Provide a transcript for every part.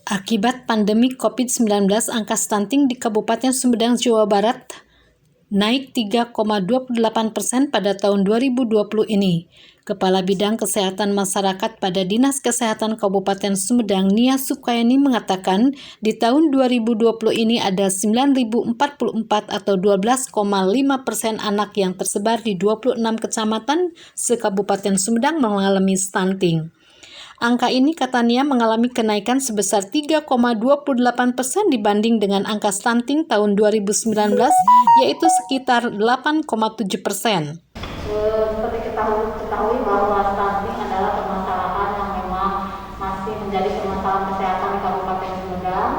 Akibat pandemi COVID-19, angka stunting di Kabupaten Sumedang, Jawa Barat naik 3,28% pada tahun 2020 ini. Kepala Bidang Kesehatan Masyarakat pada Dinas Kesehatan Kabupaten Sumedang, Nia Sukayani mengatakan, di tahun 2020 ini ada 9.044 atau 12,5% anak yang tersebar di 26 kecamatan se-Kabupaten Sumedang mengalami stunting. Angka ini kata Nia mengalami kenaikan sebesar 3,28% dibanding dengan angka stunting tahun 2019, yaitu sekitar 8,7%. Seperti ketahui bahwa stunting adalah permasalahan yang memang masih menjadi permasalahan kesehatan di Kabupaten Sumedang.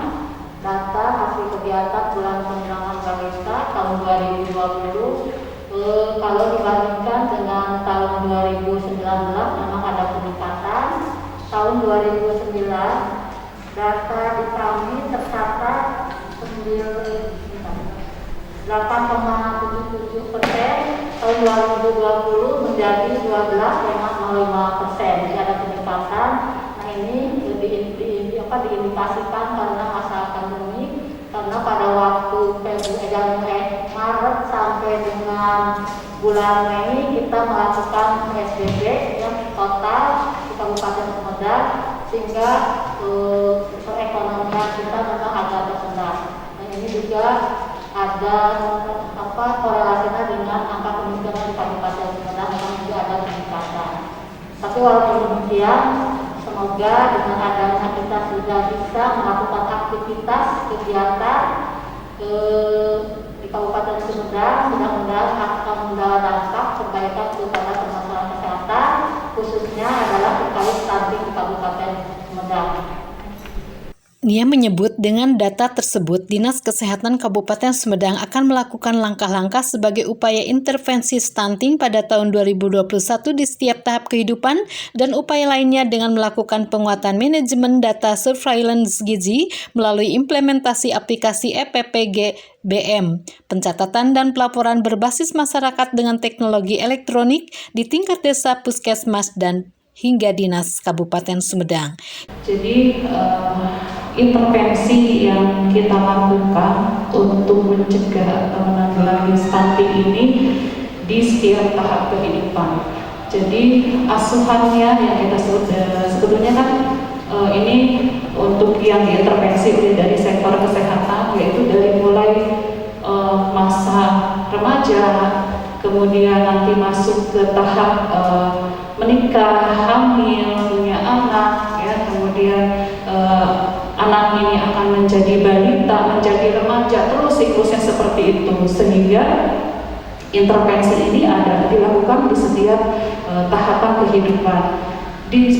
Data hasil kegiatan bulan penyerahan balita tahun 2020 kalau dibandingkan dengan tahun 2019 memang ada peningkatan. Tahun 2009 data di kami tercatat 8,77%, tahun 2020 menjadi 12,05%. Jadi ada peningkatan. Nah ini diindikasikan karena masa pandemi, karena pada waktu Maret sampai dengan bulan Mei kita melakukan PSBB yang total di Kabupaten Sumedang, sehingga perekonomian kita memang agak tersendat. Dan ini juga ada korelasinya dengan angka kemiskinan di Kabupaten Sumedang, memang juga ada peningkatan. Tapi walaupun demikian, semoga dengan adanya kita sudah bisa melakukan aktivitas kegiatan di Kabupaten Sumedang, mudah-mudahan akan membawa dampak perbaikan kepada permasalahan kesehatan, khususnya adalah terkait stunting di Kabupaten Sumedang. Nia menyebut dengan data tersebut, Dinas Kesehatan Kabupaten Sumedang akan melakukan langkah-langkah sebagai upaya intervensi stunting pada tahun 2021 di setiap tahap kehidupan dan upaya lainnya dengan melakukan penguatan manajemen data surveillance gizi melalui implementasi aplikasi EPPGBM, pencatatan dan pelaporan berbasis masyarakat dengan teknologi elektronik di tingkat desa, puskesmas, dan hingga Dinas Kabupaten Sumedang. Jadi intervensi yang kita lakukan untuk mencegah atau menanggulangi stunting ini di setiap tahap kehidupan. Jadi asuhannya yang kita sebetulnya kan ini untuk yang diintervensi dari sektor kesehatan, yaitu dari mulai masa remaja, kemudian nanti masuk ke tahap menikah, hamil, punya anak, ya, kemudian anak ini akan menjadi balita, menjadi remaja, terus siklusnya seperti itu, sehingga intervensi ini ada dilakukan di setiap tahapan kehidupan. Di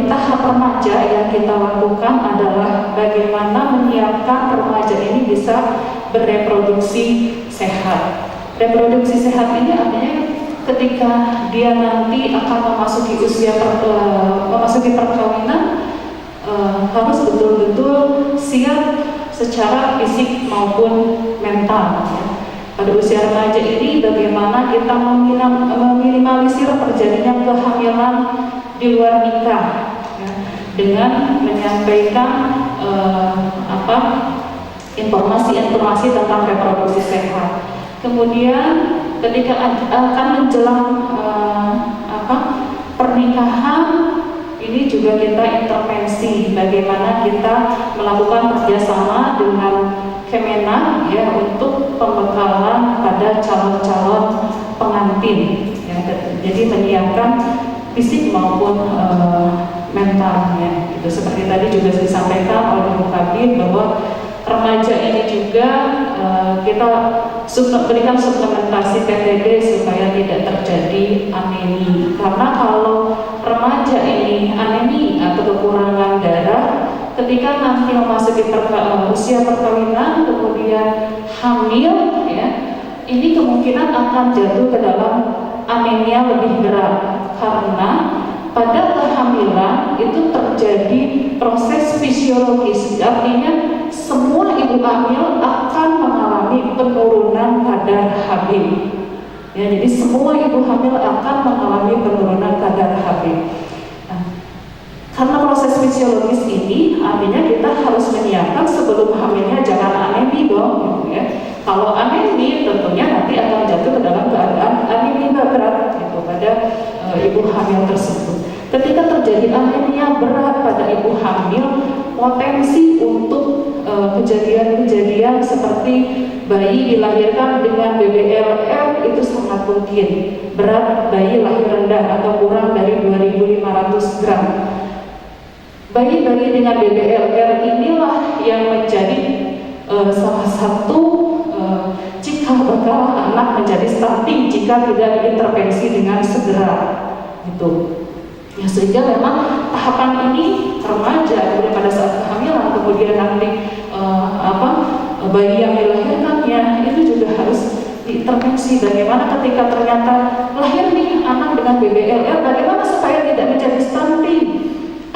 tahap remaja yang kita lakukan adalah bagaimana menyiapkan remaja ini bisa bereproduksi sehat. Reproduksi sehat ini artinya ketika dia nanti akan memasuki usia memasuki perkawinan, harus betul-betul siap secara fisik maupun mental. Ya. Pada usia remaja ini bagaimana kita meminimalisir terjadinya kehamilan di luar nikah, ya, dengan menyampaikan informasi-informasi tentang reproduksi sehat. Kemudian ketika akan menjelang pernikahan, ini juga kita intervensi bagaimana kita melakukan kerjasama dengan Kemenak, ya, untuk pembekalan pada calon-calon pengantin, ya, jadi menyiapkan fisik maupun mentalnya. Itu seperti tadi juga disampaikan oleh Bu Kabir bahwa remaja ini juga kita berikan suplementasi PTD supaya tidak terjadi anemi. Karena kalau remaja ini anemi atau kekurangan darah, ketika nanti memasuki usia perkawinan, kemudian hamil, ya, ini kemungkinan akan jatuh ke dalam anemia lebih berat, karena pada kehamilan itu terjadi proses fisiologis, artinya semua ibu hamil akan mengalami penurunan kadar Hb. Ya, jadi semua ibu hamil akan mengalami penurunan kadar Hb. Nah, Karena proses fisiologis ini artinya kita harus menyiapkan sebelum hamilnya jangan anemi dong, gitu ya. Kalau anemi tentunya nanti akan jatuh ke dalam keadaan anemia berat gitu pada ibu hamil tersebut. Ketika terjadi anemia berat pada ibu hamil, potensi untuk kejadian-kejadian seperti bayi dilahirkan dengan BBLR itu sangat mungkin. Berat bayi lahir rendah atau kurang dari 2.500 gram. Bayi-bayi dengan BBLR inilah yang menjadi salah satu cikal bakal anak menjadi stunting jika tidak diintervensi dengan segera, gitu. Ya, sehingga memang tahapan ini remaja, kemudian pada saat kehamilan, kemudian nanti bayi yang dilahirkannya itu juga harus diintervensi. Bagaimana ketika ternyata lahir nih anak dengan BBLR, bagaimana supaya tidak menjadi stunting?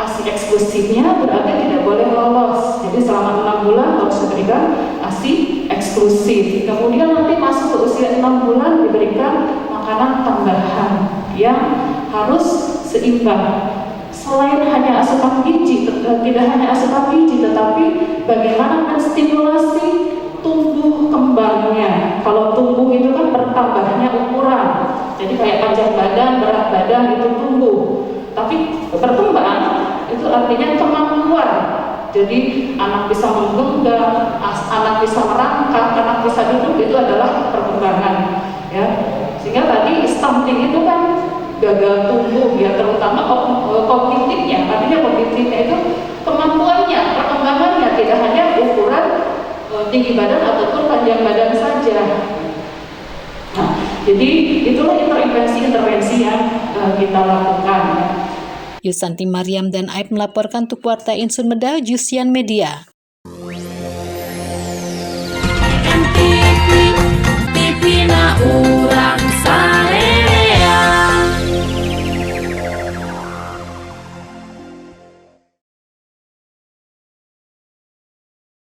ASI eksklusifnya berarti tidak boleh lolos. Jadi selama 6 bulan harus diberikan ASI eksklusif. Kemudian nanti masuk ke usia 6 bulan diberikan makanan tambahan yang harus seimbang. Selain hanya asupan gizi, tidak hanya asupan gizi, tetapi bagaimana menstimulasi tumbuh kembangnya. Kalau tumbuh itu kan bertambahnya ukuran. Jadi kayak panjang badan, berat badan itu tumbuh. Tapi berkembang itu artinya kemampuan. Jadi anak bisa menggenggam, anak bisa merangkak, anak bisa duduk, itu adalah perkembangan, ya. Sehingga tadi stunting itu kan gagal tumbuh, ya, terutama kognitifnya. Artinya kognitifnya itu kemampuannya, perkembangannya, tidak hanya ukuran tinggi badan ataupun panjang badan saja. Nah, jadi itulah intervensi yang kita lakukan. Yusanti Mariam dan Aib melaporkan untuk Warta Insun Medal Jusian Media. TV na